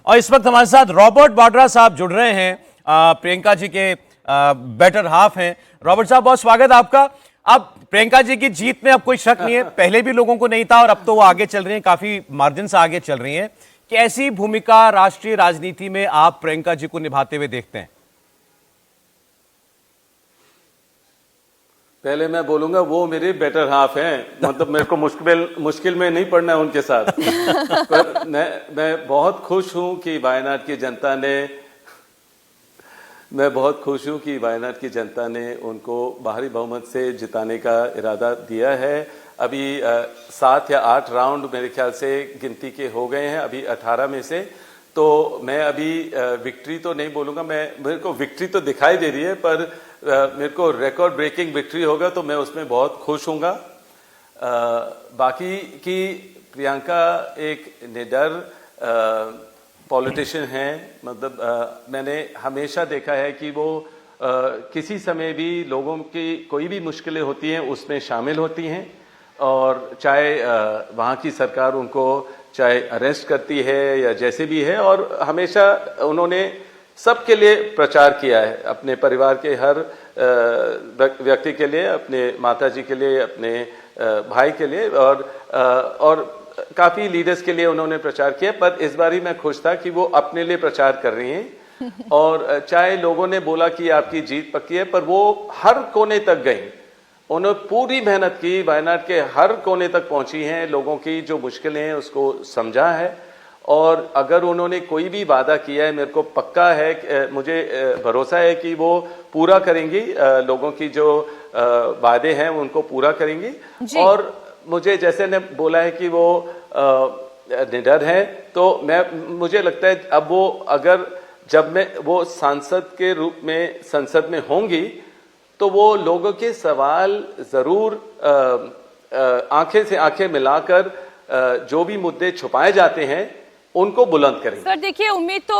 और इस वक्त हमारे साथ रॉबर्ट वाड्रा साहब जुड़ रहे हैं, प्रियंका जी के बेटर हाफ हैं। रॉबर्ट साहब, बहुत स्वागत है आपका। अब प्रियंका जी की जीत में अब कोई शक नहीं है, पहले भी लोगों को नहीं था और अब तो वो आगे चल रही हैं, काफी मार्जिन से आगे चल रही हैं। कैसी भूमिका राष्ट्रीय राजनीति में आप प्रियंका जी को निभाते हुए देखते हैं? पहले मैं बोलूंगा वो मेरे बेटर हाफ हैं, मतलब मेरे को मुश्किल में नहीं पड़ना है उनके साथ। पर मैं बहुत खुश हूं कि वायनाड की जनता ने उनको भारी बहुमत से जिताने का इरादा दिया है। अभी 7 या 8 राउंड मेरे ख्याल से गिनती के हो गए हैं, अभी 18 में से। तो मैं अभी विक्ट्री तो नहीं बोलूंगा, मेरे को विक्ट्री तो दिखाई दे रही है, पर मेरे को रिकॉर्ड ब्रेकिंग विक्ट्री होगा तो मैं उसमें बहुत खुश हूँगा। बाकी की प्रियंका एक निडर पॉलिटिशियन है, मतलब मैंने हमेशा देखा है कि वो किसी समय भी लोगों की कोई भी मुश्किलें होती हैं उसमें शामिल होती हैं, और चाहे वहाँ की सरकार उनको चाहे अरेस्ट करती है या जैसे भी है, और हमेशा उन्होंने सबके लिए प्रचार किया है, अपने परिवार के हर व्यक्ति के लिए, अपने माताजी के लिए, अपने भाई के लिए, और काफी लीडर्स के लिए उन्होंने प्रचार किया। पर इस बार ही मैं खुश था कि वो अपने लिए प्रचार कर रही हैं, और चाहे लोगों ने बोला कि आपकी जीत पक्की है, पर वो हर कोने तक गई, उन्होंने पूरी मेहनत की, वायनाड के हर कोने तक पहुंची हैं, लोगों की जो मुश्किलें हैं उसको समझा है, और अगर उन्होंने कोई भी वादा किया है, मेरे को पक्का है, मुझे भरोसा है कि वो पूरा करेंगी, लोगों की जो वादे हैं उनको पूरा करेंगी। और मुझे जैसे ने बोला है कि वो निडर है, तो मुझे लगता है अब वो जब वो सांसद के रूप में संसद में होंगी तो वो लोगों के सवाल जरूर आंखें से आंखें मिलाकर जो भी मुद्दे छुपाए जाते हैं उनको बुलंद करेंगे। सर देखिए, उम्मीद तो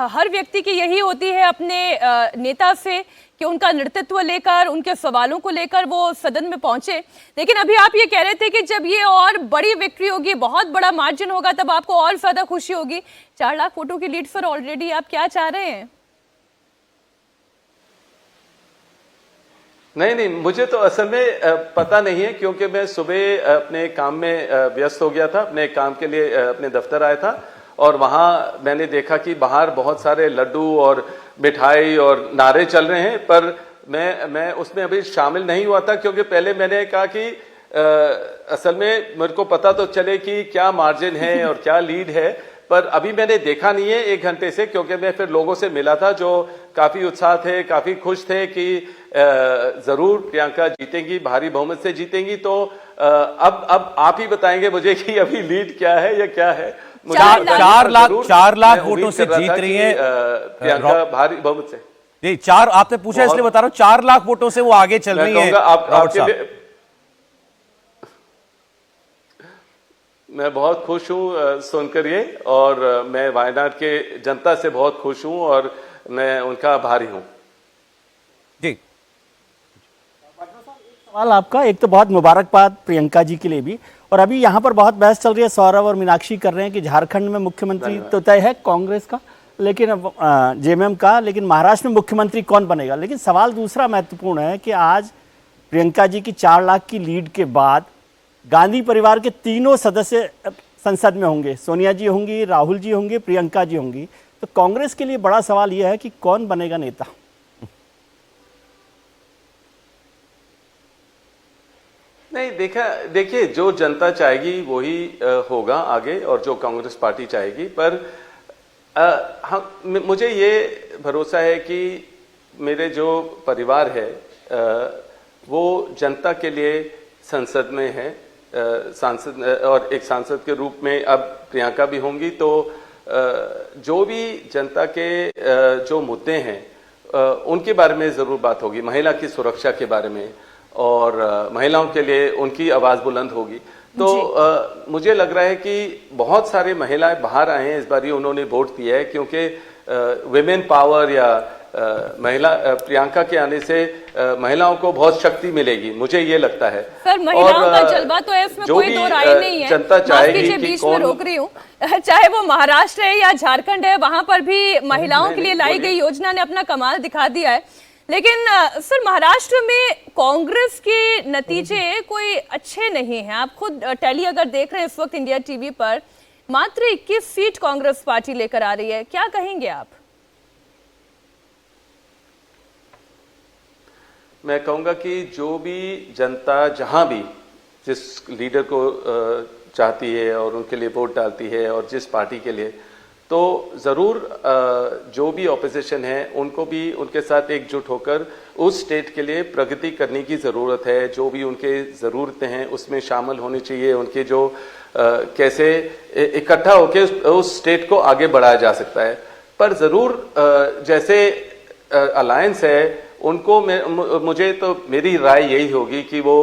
हर व्यक्ति की यही होती है अपने नेता से कि उनका नेतृत्व लेकर, उनके सवालों को लेकर वो सदन में पहुंचे। लेकिन अभी आप ये कह रहे थे कि जब ये और बड़ी विक्ट्री होगी, बहुत बड़ा मार्जिन होगा, तब आपको और ज्यादा खुशी होगी। 4 लाख वोटों की लीड पर ऑलरेडी आप क्या चाह रहे हैं? नहीं, मुझे तो असल में पता नहीं है, क्योंकि मैं सुबह अपने काम में व्यस्त हो गया था, अपने काम के लिए अपने दफ्तर आया था, और वहां मैंने देखा कि बाहर बहुत सारे लड्डू और मिठाई और नारे चल रहे हैं, पर मैं उसमें अभी शामिल नहीं हुआ था, क्योंकि पहले मैंने कहा कि असल में मेरे को पता तो चले कि क्या मार्जिन है और क्या लीड है, पर अभी मैंने देखा नहीं है 1 घंटे से, क्योंकि मैं फिर लोगों से मिला था जो काफी उत्साह थे, काफी खुश थे कि जरूर प्रियंका जीतेंगी, भारी बहुमत से जीतेंगी। तो अब आप ही बताएंगे मुझे कि अभी लीड क्या है या क्या है। 4 लाख वोटों से जीत रही है प्रियंका, भारी बहुमत से। जी, 4 आपने पूछा इसलिए बता रहा हूं, 4 लाख वोटों से वो आगे चल रही है। मैं बहुत खुश हूं सुनकर ये, और मैं वायनाड के जनता से बहुत खुश हूं, और मैं उनका आभारी हूं। जी, सवाल आपका, एक तो बहुत मुबारकबाद प्रियंका जी के लिए भी, और अभी यहाँ पर बहुत बहस चल रही है, सौरभ और मीनाक्षी कर रहे हैं कि झारखंड में मुख्यमंत्री तो तय है कांग्रेस का, लेकिन जेएमएम का, लेकिन महाराष्ट्र में मुख्यमंत्री कौन बनेगा। लेकिन सवाल दूसरा महत्वपूर्ण है कि आज प्रियंका जी की 4 लाख की लीड के बाद गांधी परिवार के तीनों सदस्य संसद में होंगे, सोनिया जी होंगी, राहुल जी होंगे, प्रियंका जी होंगी। तो कांग्रेस के लिए बड़ा सवाल यह है कि कौन बनेगा नेता। नहीं, देखिए जो जनता चाहेगी वही होगा आगे, और जो कांग्रेस पार्टी चाहेगी। पर मुझे ये भरोसा है कि मेरे जो परिवार है वो जनता के लिए संसद में है, सांसद, और एक सांसद के रूप में अब प्रियंका भी होंगी। तो जो भी जनता के जो मुद्दे हैं उनके बारे में जरूर बात होगी, महिला की सुरक्षा के बारे में, और महिलाओं के लिए उनकी आवाज बुलंद होगी। तो मुझे लग रहा है कि बहुत सारे महिलाएं बाहर आए हैं इस बार, उन्होंने वोट दिया है, क्योंकि विमेन पावर या प्रियंका के आने से महिलाओं को बहुत शक्ति मिलेगी, मुझे ये लगता है। सर महिलाओं का जज्बा तो है, इसमें कोई दो राय नहीं है। जनता चाहेगी कि बीच में रोक रही हूँ, चाहे वो महाराष्ट्र है या झारखंड है, वहां पर भी महिलाओं के लिए लाई गई योजना ने अपना कमाल दिखा दिया है। लेकिन सर महाराष्ट्र में कांग्रेस के नतीजे कोई अच्छे नहीं हैं। आप खुद टैली अगर देख रहे हैं इस वक्त इंडिया टीवी पर, मात्र 21 सीट कांग्रेस पार्टी लेकर आ रही है, क्या कहेंगे आप? मैं कहूंगा कि जो भी जनता जहां भी जिस लीडर को चाहती है और उनके लिए वोट डालती है और जिस पार्टी के लिए, तो ज़रूर जो भी ऑपोजिशन है उनको भी उनके साथ एकजुट होकर उस स्टेट के लिए प्रगति करने की ज़रूरत है। जो भी उनके ज़रूरतें हैं उसमें शामिल होनी चाहिए। उनके जो कैसे इकट्ठा होकर उस स्टेट को आगे बढ़ाया जा सकता है। पर ज़रूर जैसे अलायंस है उनको मुझे तो मेरी राय यही होगी कि वो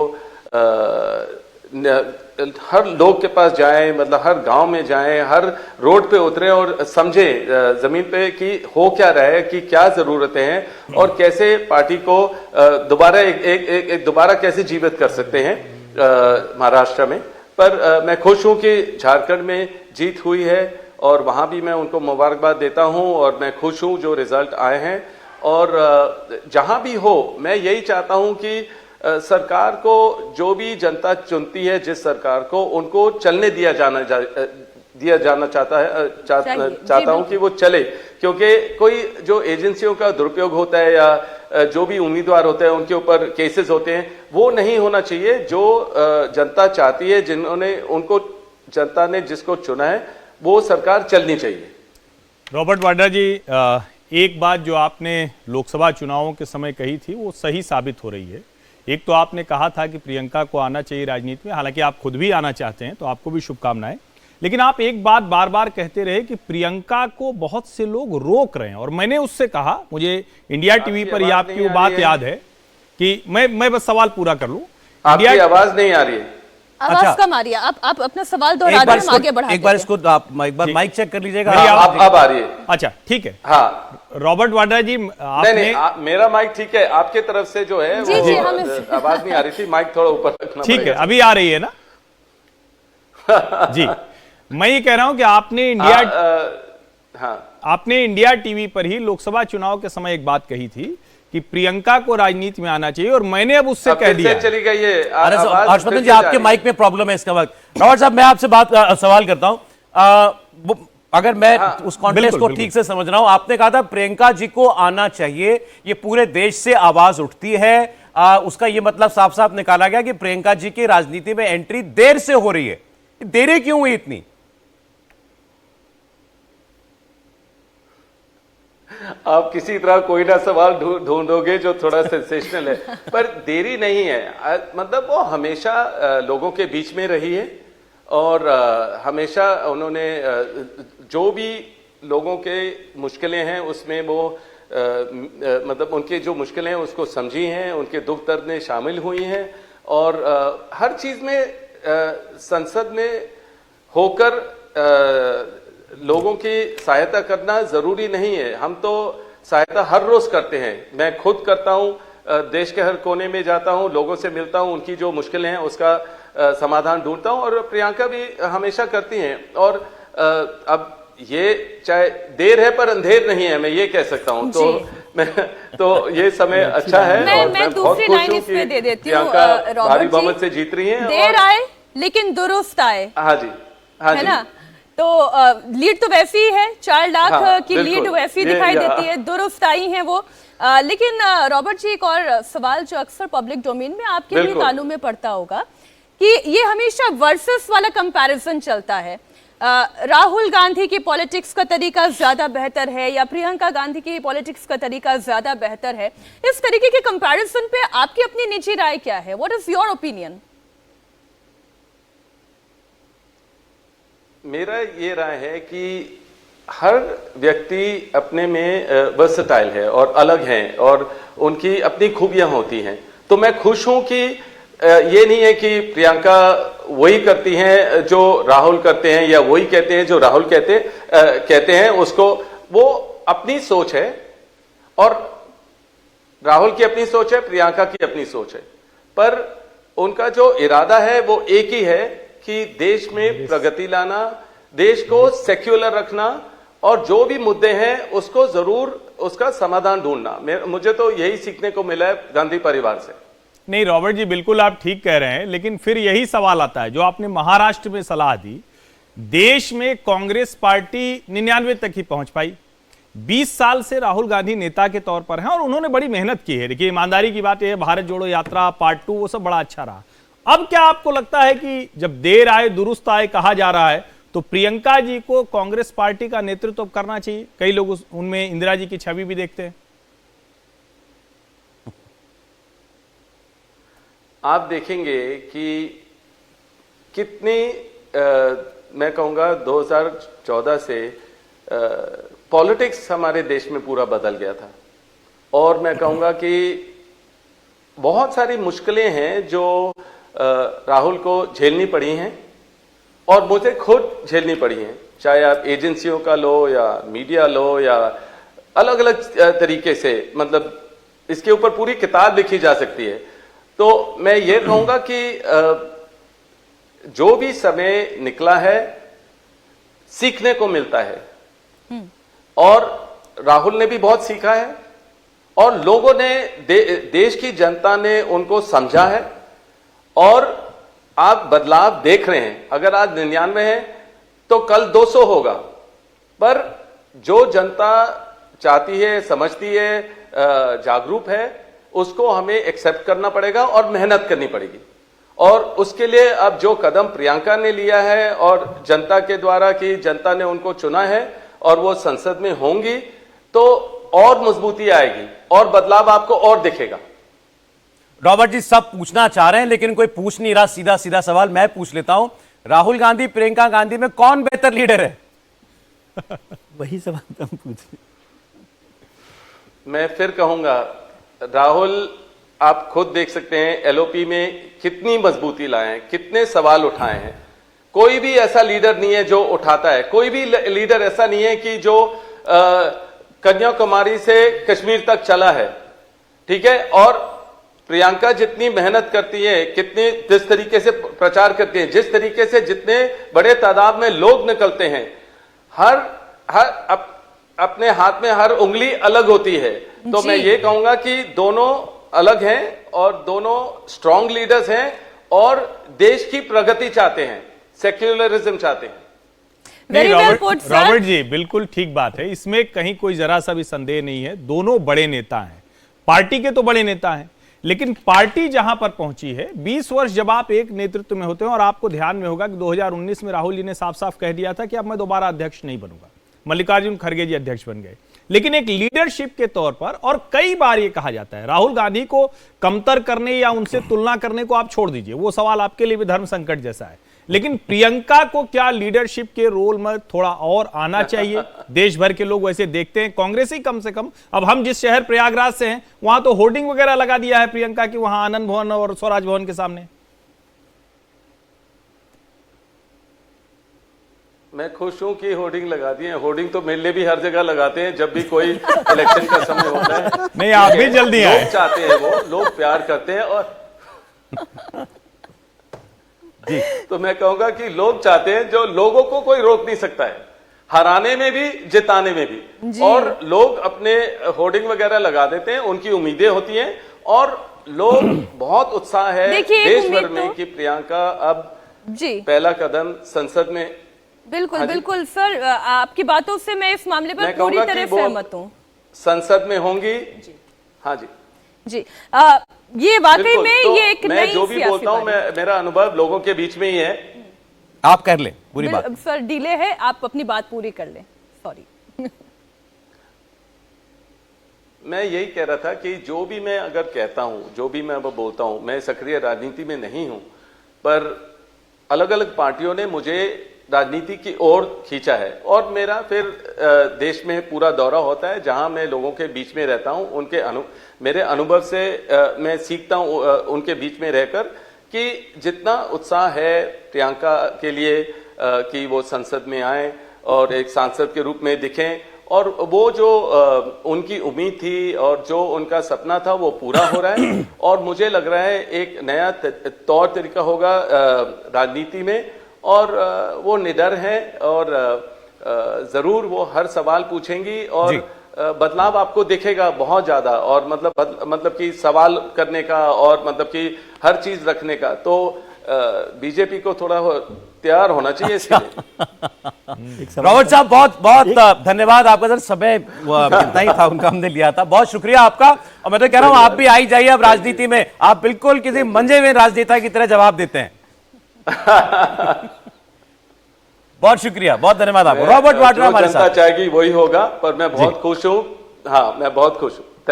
हर लोग के पास जाएं, मतलब हर गांव में जाएं, हर रोड पे उतरें और समझें जमीन पे कि हो क्या रहा है, कि क्या जरूरतें हैं और कैसे पार्टी को दोबारा एक दोबारा कैसे जीवित कर सकते हैं महाराष्ट्र में। पर मैं खुश हूं कि झारखंड में जीत हुई है और वहां भी मैं उनको मुबारकबाद देता हूं और मैं खुश हूं जो रिजल्ट आए हैं। और जहां भी हो मैं यही चाहता हूं कि सरकार को जो भी जनता चुनती है, जिस सरकार को, उनको चलने दिया जाना चाहता हूं कि वो चले। क्योंकि कोई जो एजेंसियों का दुरुपयोग होता है या जो भी उम्मीदवार होते हैं उनके ऊपर केसेस होते हैं, वो नहीं होना चाहिए। जो जनता चाहती है, उनको जनता ने जिसको चुना है वो सरकार चलनी चाहिए। रॉबर्ट वाड्रा जी, एक बात जो आपने लोकसभा चुनावों के समय कही थी वो सही साबित हो रही है। एक तो आपने कहा था कि प्रियंका को आना चाहिए राजनीति में, हालांकि आप खुद भी आना चाहते हैं तो आपको भी शुभकामनाएं। लेकिन आप एक बात बार बार कहते रहे कि प्रियंका को बहुत से लोग रोक रहे हैं, और मैंने उससे कहा, मुझे इंडिया टीवी पर ही आपकी वो बात याद है कि मैं बस सवाल पूरा कर लूं। आपकी आवाज नहीं आ रही है, आवाज कम आ रही है। आप अपना सवाल दोहरा दें, हम आगे बढ़ाते हैं। एक बार इसको आप एक बार माइक चेक कर लीजिएगा। अब आ रही है। अच्छा ठीक है। हाँ रॉबर्ट वाड्रा जी, आपने नहीं, मेरा माइक ठीक है, आपके तरफ से जो है जी, जी, आवाज नहीं आ रही थी, माइक थोड़ा ऊपर रखना ठीक है, अभी आ रही है ना? जी, मैं ये कह रहा हूं कि आपने इंडिया टीवी पर ही लोकसभा चुनाव के समय एक बात कही थी कि प्रियंका को राजनीति में आना चाहिए, और मैंने अब उससे कह दिया चली गई है। अरे हर्षवर्धन जी, आपके माइक में प्रॉब्लम है इसका वक्त। रॉबर्ट साहब, मैं आपसे सवाल करता हूं, अगर मैं उस कॉन्टेक्स्ट को ठीक से समझ रहा हूं, आपने कहा था प्रियंका जी को आना चाहिए, ये पूरे देश से आवाज उठती है, उसका ये मतलब साफ साफ निकाला गया कि प्रियंका जी की राजनीति में एंट्री देर से हो रही है। देरी क्यों हुई इतनी? आप किसी तरह कोई ना सवाल ढूंढोगे जो थोड़ा सेंसेशनल है, पर देरी नहीं है। मतलब वो हमेशा लोगों के बीच में रही है और हमेशा उन्होंने जो भी लोगों के मुश्किलें हैं उसमें वो मतलब उनके जो मुश्किलें हैं उसको समझी हैं, उनके दुख दर्द में शामिल हुई हैं और हर चीज में संसद में होकर लोगों की सहायता करना जरूरी नहीं है। हम तो सहायता हर रोज करते हैं, मैं खुद करता हूं, देश के हर कोने में जाता हूं, लोगों से मिलता हूं, उनकी जो मुश्किलें हैं उसका समाधान ढूंढता हूं, और प्रियंका भी हमेशा करती हैं। और अब ये चाहे देर है पर अंधेर नहीं है, मैं ये कह सकता हूं। तो ये समय अच्छा है और मैं बहुत खुश हूं कि प्रियंका भारी बहुमत से जीत रही हैं। देर आए लेकिन दुरुस्त आए। हाँ जी, हाँ है जी। ना? तो लीड तो वैसी ही है, 4 लाख की लीड वैसी दिखाई देती है, दुरुस्त आई है वो। लेकिन रॉबर्ट जी, एक और सवाल जो अक्सर पब्लिक डोमेन में आपके भी कानों में पड़ता होगा कि ये हमेशा वर्सेस वाला कंपैरिजन चलता है। राहुल गांधी की पॉलिटिक्स का तरीका ज्यादा बेहतर है या प्रियंका गांधी की पॉलिटिक्स का तरीका ज्यादा बेहतर है, इस तरीके के कंपैरिजन पे आपकी अपनी निजी राय क्या है? What is your opinion? मेरा ये राय है कि हर व्यक्ति अपने में वर्सेटाइल है और अलग है और उनकी अपनी खूबियां होती हैं। तो मैं खुश हूं कि ये नहीं है कि प्रियंका वही करती हैं जो राहुल करते हैं या वही कहते हैं जो राहुल कहते हैं, उसको वो अपनी सोच है और राहुल की अपनी सोच है, प्रियंका की अपनी सोच है, पर उनका जो इरादा है वो एक ही है कि देश में प्रगति लाना, देश को सेक्युलर रखना और जो भी मुद्दे हैं उसको जरूर उसका समाधान ढूंढना। मुझे तो यही सीखने को मिला है गांधी परिवार से। नहीं रॉबर्ट जी, बिल्कुल आप ठीक कह रहे हैं, लेकिन फिर यही सवाल आता है जो आपने महाराष्ट्र में सलाह दी। देश में कांग्रेस पार्टी 99 तक ही पहुंच पाई। 20 साल से राहुल गांधी नेता के तौर पर हैं और उन्होंने बड़ी मेहनत की है। देखिए, ईमानदारी की बात यह है, भारत जोड़ो यात्रा पार्ट 2 वो सब बड़ा अच्छा रहा। अब क्या आपको लगता है कि जब देर आए दुरुस्त आए कहा जा रहा है, तो प्रियंका जी को कांग्रेस पार्टी का नेतृत्व करना चाहिए? कई लोग उनमें इंदिरा जी की छवि भी देखते हैं। आप देखेंगे कि कितनी मैं कहूंगा 2014 से पॉलिटिक्स हमारे देश में पूरा बदल गया था और मैं कहूंगा कि बहुत सारी मुश्किलें हैं जो राहुल को झेलनी पड़ी हैं और मुझे खुद झेलनी पड़ी हैं, चाहे आप एजेंसियों का लो या मीडिया लो या अलग अलग तरीके से, मतलब इसके ऊपर पूरी किताब लिखी जा सकती है। तो मैं ये कहूंगा कि जो भी समय निकला है सीखने को मिलता है और राहुल ने भी बहुत सीखा है और लोगों ने देश की जनता ने उनको समझा है और आप बदलाव देख रहे हैं। अगर आज 99 है तो कल 200 होगा, पर जो जनता चाहती है, समझती है, जागरूक है, उसको हमें एक्सेप्ट करना पड़ेगा और मेहनत करनी पड़ेगी। और उसके लिए अब जो कदम प्रियंका ने लिया है और जनता के द्वारा कि जनता ने उनको चुना है और वो संसद में होंगी, तो और मजबूती आएगी और बदलाव आपको और दिखेगा। रॉबर्ट जी, सब पूछना चाह रहे हैं लेकिन कोई पूछ नहीं रहा। सीधा सीधा सवाल मैं पूछ लेता हूं, राहुल गांधी प्रियंका गांधी में कौन बेहतर लीडर है? वही सवाल हम पूछ रहे। मैं फिर कहूंगा, राहुल आप खुद देख सकते हैं एलओपी में कितनी मजबूती लाए हैं, कितने सवाल उठाए हैं। कोई भी ऐसा लीडर नहीं है जो उठाता है, कोई भी लीडर ऐसा नहीं है कि जो कन्याकुमारी से कश्मीर तक चला है, ठीक है। और प्रियंका जितनी मेहनत करती है, कितनी जिस तरीके से प्रचार करती है, जिस तरीके से जितने बड़े तादाद में लोग निकलते हैं, हर अपने हाथ में हर उंगली अलग होती है। तो मैं ये कहूंगा कि दोनों अलग हैं और दोनों स्ट्रांग लीडर्स हैं और देश की प्रगति चाहते हैं, सेक्युलरिज्म चाहते हैं। नहीं रॉबर्ट जी, बिल्कुल ठीक बात है, इसमें कहीं कोई जरा सा भी संदेह नहीं है। दोनों बड़े नेता हैं, पार्टी के तो बड़े नेता हैं, लेकिन पार्टी जहां पर पहुंची है, 20 वर्ष जब आप एक नेतृत्व में होते हैं, और आपको ध्यान में होगा कि 2019 में राहुल जी ने साफ साफ कह दिया था कि अब मैं दोबारा अध्यक्ष नहीं बनूंगा। मल्लिकार्जुन खड़गे जी अध्यक्ष बन गए, लेकिन एक लीडरशिप के तौर पर, और कई बार यह कहा जाता है राहुल गांधी को कमतर करने या उनसे तुलना करने को आप छोड़ दीजिए, वो सवाल आपके लिए भी धर्म संकट जैसा है, लेकिन प्रियंका को क्या लीडरशिप के रोल में थोड़ा और आना चाहिए? देश भर के लोग वैसे देखते हैं, कांग्रेस ही कम से कम। अब हम जिस शहर प्रयागराज से हैं वहां तो होर्डिंग वगैरह लगा दिया है प्रियंका की, वहां आनंद भवन और स्वराज भवन के सामने। मैं खुश हूं कि होर्डिंग लगा दिए हैं। होर्डिंग तो मेरे लिए भी हर जगह लगाते हैं जब भी कोई इलेक्शन का समय होता है। नहीं, आप भी जल्दी आए। लोग चाहते हैं, वो लोग प्यार करते हैं और जी, तो मैं कहूंगा कि लोग चाहते हैं, जो लोगों को कोई रोक नहीं सकता है, हराने में भी जिताने में भी। और लोग अपने होर्डिंग वगैरह लगा देते हैं, उनकी उम्मीदें होती हैं और लोग बहुत उत्साह है देश भर में कि प्रियंका अब जी पहला कदम संसद में। बिल्कुल बिल्कुल सर, आपकी बातों से मैं इस मामले पर पूरी तरह सहमत हूँ। संसद में होंगी। हाँ जी जी, ये वाकई में तो ये एक मैं जो भी बोलता हूँ, मेरा अनुभव लोगों के बीच में ही है। आप कर ले पूरी बात। सर डिले है, आप अपनी बात पूरी कर लें। सॉरी। मैं यही कह रहा था कि जो भी मैं अगर कहता हूं, जो भी मैं बोलता हूं, मैं सक्रिय राजनीति में नहीं हूं, पर अलग अलग पार्टियों ने मुझे राजनीति की ओर खींचा है और मेरा फिर देश में पूरा दौरा होता है, जहां मैं लोगों के बीच में रहता हूं। मेरे अनुभव से मैं सीखता हूं उनके बीच में रहकर कि जितना उत्साह है प्रियंका के लिए कि वो संसद में आए और एक सांसद के रूप में दिखें, और वो जो उनकी उम्मीद थी और जो उनका सपना था वो पूरा हो रहा है। और मुझे लग रहा है एक नया तौर तरीका होगा राजनीति में, और वो निडर हैं और जरूर वो हर सवाल पूछेंगी और बदलाव आपको दिखेगा बहुत ज्यादा, और मतलब कि सवाल करने का और मतलब कि हर चीज रखने का। तो बीजेपी को थोड़ा तैयार होना चाहिए इसके लिए। रॉबर्ट साहब बहुत बहुत धन्यवाद आपका। सर समय कितना ही था उनका हमने लिया था, बहुत शुक्रिया आपका। और मैं तो कह रहा हूं आप भी आई जाइए अब राजनीति में, आप बिल्कुल किसी मंजे हुए राजनेता की तरह जवाब देते हैं। बहुत शुक्रिया, बहुत धन्यवाद आपको। रॉबर्ट वाड्रा हमारे साथ। चाहेगी वही होगा, पर मैं बहुत खुश हूँ। हाँ, मैं बहुत खुश हूँ।